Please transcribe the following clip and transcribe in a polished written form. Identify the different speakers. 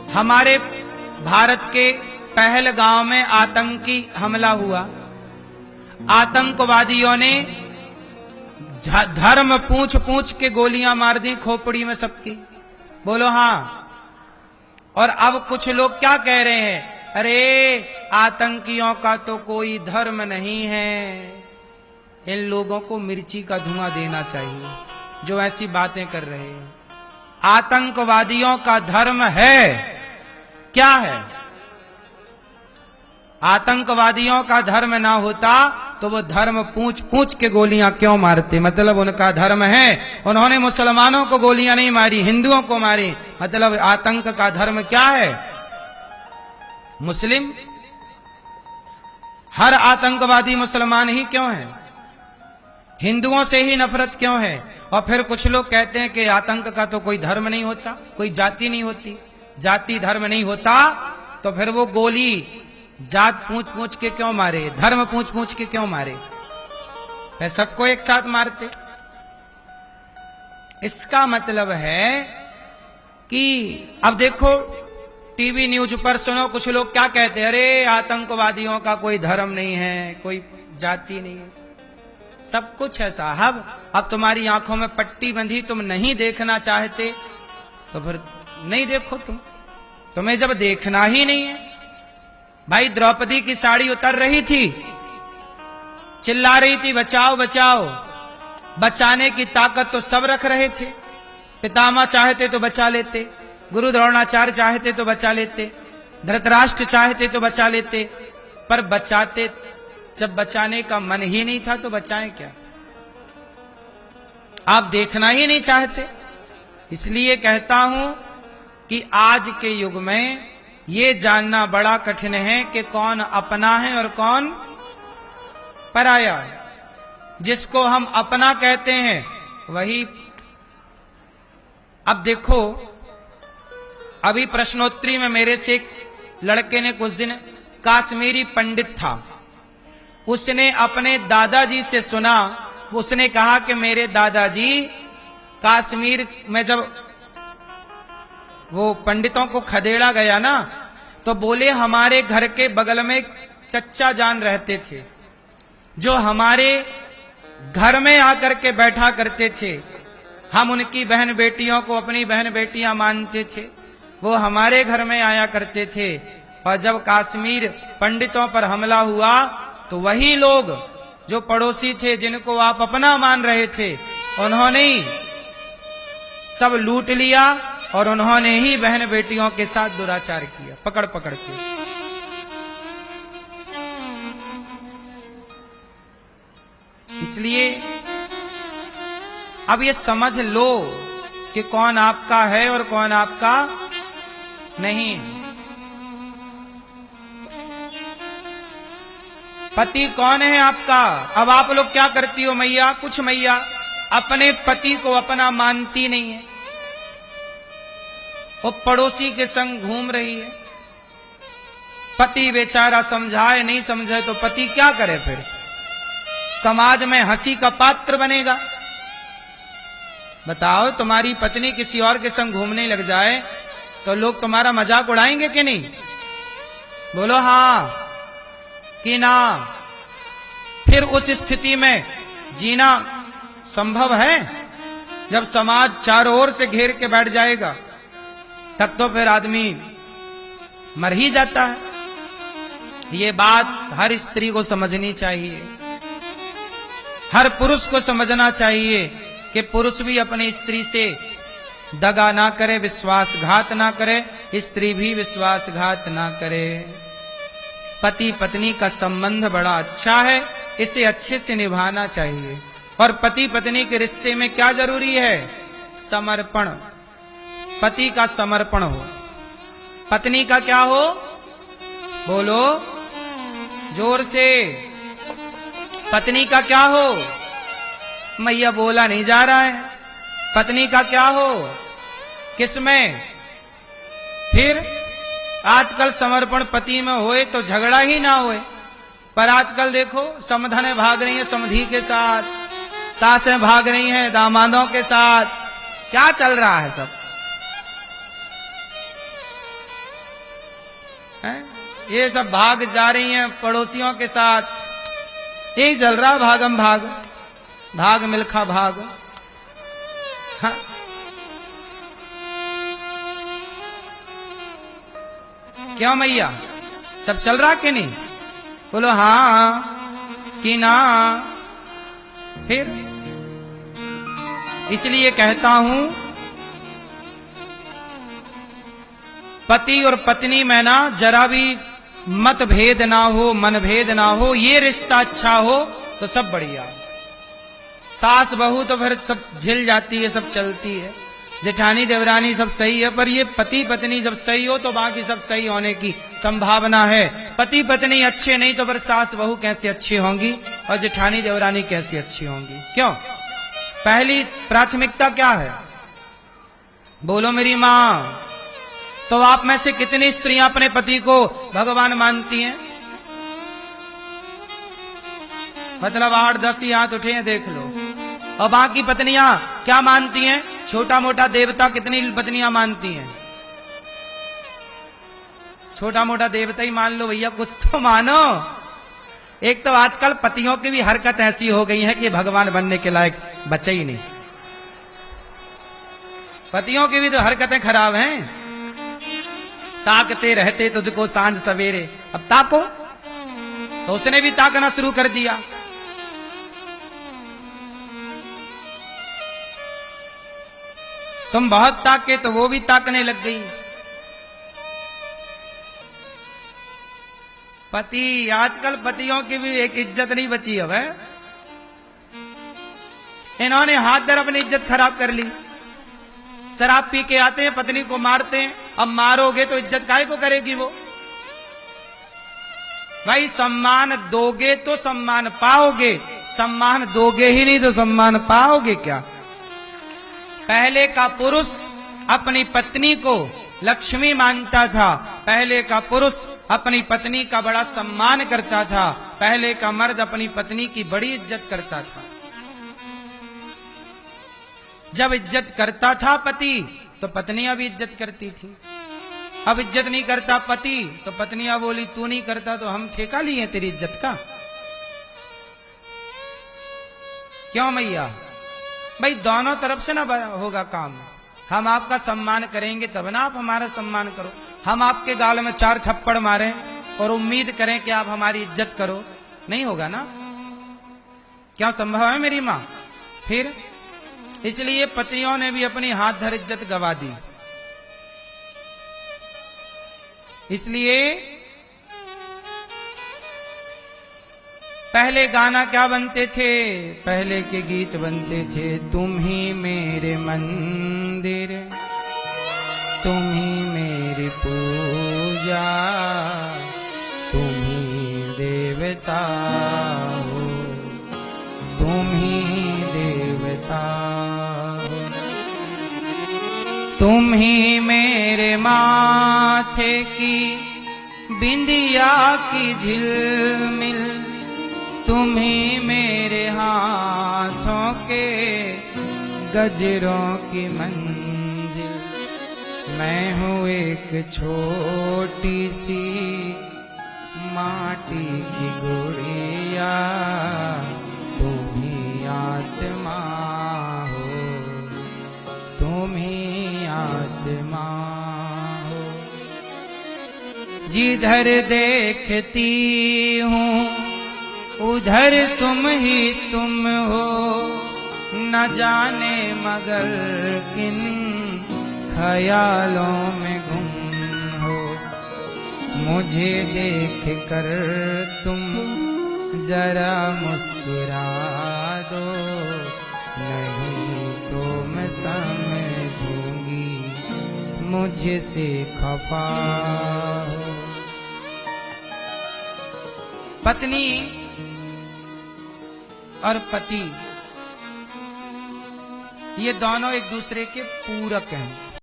Speaker 1: हमारे भारत के पहलगांव में आतंकी हमला हुआ। आतंकवादियों ने धर्म पूछ पूछ के गोलियां मार दी खोपड़ी में सबकी। बोलो हाँ। और अब कुछ लोग क्या कह रहे हैं, अरे आतंकियों का तो कोई धर्म नहीं है, इन लोगों को मिर्ची का धुआं देना चाहिए जो ऐसी बातें कर रहे हैं। आतंकवादियों का धर्म है क्या है? आतंकवादियों का धर्म ना होता तो वो धर्म पूछ पूछ के गोलियां क्यों मारते? मतलब उनका धर्म है, उन्होंने मुसलमानों को गोलियां नहीं मारी, हिंदुओं को मारी। मतलब आतंक का धर्म क्या है? मुस्लिम। हर आतंकवादी मुसलमान ही क्यों है? हिंदुओं से ही नफरत क्यों है? और फिर कुछ लोग कहते हैं कि आतंक का तो कोई धर्म नहीं होता, कोई जाति नहीं होती। जाति धर्म नहीं होता तो फिर वो गोली जात पूछ पूछ के क्यों मारे, धर्म पूछ पूछ के क्यों मारे? फिर सबको एक साथ मारते। इसका मतलब है कि अब देखो टीवी न्यूज पर सुनो, कुछ लोग क्या कहते हैं, अरे आतंकवादियों का कोई धर्म नहीं है, कोई जाति नहीं है। सब कुछ है साहब। अब तुम्हारी आंखों में पट्टी बंधी, तुम नहीं देखना चाहते तो फिर नहीं देखो। तुम्हें जब देखना ही नहीं है। भाई द्रौपदी की साड़ी उतर रही थी, चिल्ला रही थी बचाओ बचाओ। बचाने की ताकत तो सब रख रहे थे। पितामह चाहते तो बचा लेते, गुरु द्रोणाचार्य चाहते तो बचा लेते, धृतराष्ट्र चाहते तो बचा लेते, पर बचाते जब बचाने का मन ही नहीं था तो बचाएं क्या? आप देखना ही नहीं चाहते। इसलिए कहता हूं कि आज के युग में ये जानना बड़ा कठिन है कि कौन अपना है और कौन पराया है। जिसको हम अपना कहते हैं वही। अब देखो, अभी प्रश्नोत्तरी में मेरे से एक लड़के ने कुछ दिन, काश्मीरी पंडित था, उसने अपने दादाजी से सुना। उसने कहा कि मेरे दादाजी काश्मीर में जब वो पंडितों को खदेड़ा गया ना, तो बोले हमारे घर के बगल में एक चच्चा जान रहते थे जो हमारे घर में आकर के बैठा करते थे। हम उनकी बहन बेटियों को अपनी बहन बेटियां मानते थे, वो हमारे घर में आया करते थे। और जब कश्मीर पंडितों पर हमला हुआ तो वही लोग जो पड़ोसी थे, जिनको आप अपना मान रहे थे, उन्होंने ही सब लूट लिया और उन्होंने ही बहन बेटियों के साथ दुराचार किया, पकड़ पकड़ के। इसलिए अब ये समझ लो कि कौन आपका है और कौन आपका नहीं है। पति कौन है आपका? अब आप लोग क्या करती हो मैया? कुछ मैया अपने पति को अपना मानती नहीं है, वो पड़ोसी के संग घूम रही है। पति बेचारा समझाए नहीं समझे तो पति क्या करे? फिर समाज में हंसी का पात्र बनेगा। बताओ, तुम्हारी पत्नी किसी और के संग घूमने लग जाए तो लोग तुम्हारा मजाक उड़ाएंगे कि नहीं? बोलो हाँ कि ना? फिर उस स्थिति में जीना संभव है? जब समाज चारों ओर से घेर के बैठ जाएगा तब तो फिर आदमी मर ही जाता है। ये बात हर स्त्री को समझनी चाहिए, हर पुरुष को समझना चाहिए कि पुरुष भी अपनी स्त्री से दगा ना करे, विश्वासघात ना करे, स्त्री भी विश्वासघात ना करे। पति पत्नी का संबंध बड़ा अच्छा है, इसे अच्छे से निभाना चाहिए। और पति पत्नी के रिश्ते में क्या जरूरी है? समर्पण। पति का समर्पण हो, पत्नी का क्या हो? बोलो जोर से। पत्नी का क्या हो? मैया बोला नहीं जा रहा है। पत्नी का क्या हो? किसमें? फिर आजकल समर्पण पति में होए तो झगड़ा ही ना होए, पर आजकल देखो समधनें भाग रही हैं समधी के साथ, सासें भाग रही हैं दामादों के साथ। क्या चल रहा है सब? हैं? ये सब भाग जा रही हैं पड़ोसियों के साथ, यही चल रहा भागम भाग, भाग मिल्खा भाग। हाँ? क्यों मैया, सब चल रहा कि नहीं? बोलो हाँ कि ना। फिर इसलिए कहता हूं, पति और पत्नी में ना जरा भी मतभेद ना हो, मनभेद ना हो, ये रिश्ता अच्छा हो तो सब बढ़िया। सास बहू तो फिर सब झिल जाती है, सब चलती है, जेठानी देवरानी सब सही है, पर ये पति पत्नी जब सही हो तो बाकी सब सही होने की संभावना है। पति पत्नी अच्छे नहीं तो फिर सास बहू कैसे अच्छी होंगी और जेठानी देवरानी कैसी अच्छी होंगी? क्यों? पहली प्राथमिकता क्या है? बोलो मेरी मां। तो आप में से कितनी स्त्रियां अपने पति को भगवान मानती हैं? मतलब 8-10 ही हाथ उठे हैं, देख लो। और बाकी पत्नियां क्या मानती हैं? छोटा मोटा देवता कितनी पत्नियां मानती हैं? छोटा मोटा देवता ही मान लो भैया, कुछ तो मानो। एक तो आजकल पतियों की भी हरकत ऐसी हो गई है कि भगवान बनने के लायक बचे ही नहीं। पतियों की भी तो हरकतें खराब हैं। ताकते रहते तुझको सांझ सवेरे, अब ताको, तो उसने भी ताकना शुरू कर दिया। तुम बहुत ताके तो वो भी ताकने लग गई। पति, आजकल पतियों की भी एक इज्जत नहीं बची अब है। इन्होंने हाथ धर अपनी इज्जत खराब कर ली। शराब पी के आते हैं, पत्नी को मारते हैं। अब मारोगे तो इज्जत काहे को करेगी वो? भाई सम्मान दोगे तो सम्मान पाओगे, सम्मान दोगे ही नहीं तो सम्मान पाओगे क्या? पहले का पुरुष अपनी पत्नी को लक्ष्मी मानता था, पहले का पुरुष अपनी पत्नी का बड़ा सम्मान करता था, पहले का मर्द अपनी पत्नी की बड़ी इज्जत करता था। जब इज्जत करता था पति तो पत्नियां भी इज्जत करती थी। अब इज्जत नहीं करता पति तो पत्नियां बोली तू नहीं करता तो हम ठेका लिए तेरी इज्जत का। क्यों मैया? भाई दोनों तरफ से ना होगा काम। हम आपका सम्मान करेंगे तब ना आप हमारा सम्मान करो। हम आपके गाल में 4 थप्पड़ मारें और उम्मीद करें कि आप हमारी इज्जत करो, नहीं होगा ना। क्या संभव है मेरी मां? फिर इसलिए पतियों ने भी अपनी हाथ धर इज्जत गवा दी। इसलिए पहले गाना क्या बनते थे? पहले के गीत बनते थे, तुम ही मेरे मंदिर, तुम ही मेरी पूजा, तुम ही देवता हो, तुम ही देवता हो, तुम ही मेरे माथे की बिंदिया की झिलमिल, तुम ही मेरे हाथों के गजरों की मंजिल। मैं हूँ एक छोटी सी माटी की गुड़िया, तुम ही आत्मा हो, तुम ही आत्मा हो। जिधर देखती हूँ उधर तुम ही तुम हो, न जाने मगर किन ख्यालों में गुम हो। मुझे देख कर तुम जरा मुस्कुरा दो, नहीं तो मैं समझूंगी मुझसे खफा हो। पत्नी और पति ये दोनों एक दूसरे के पूरक हैं।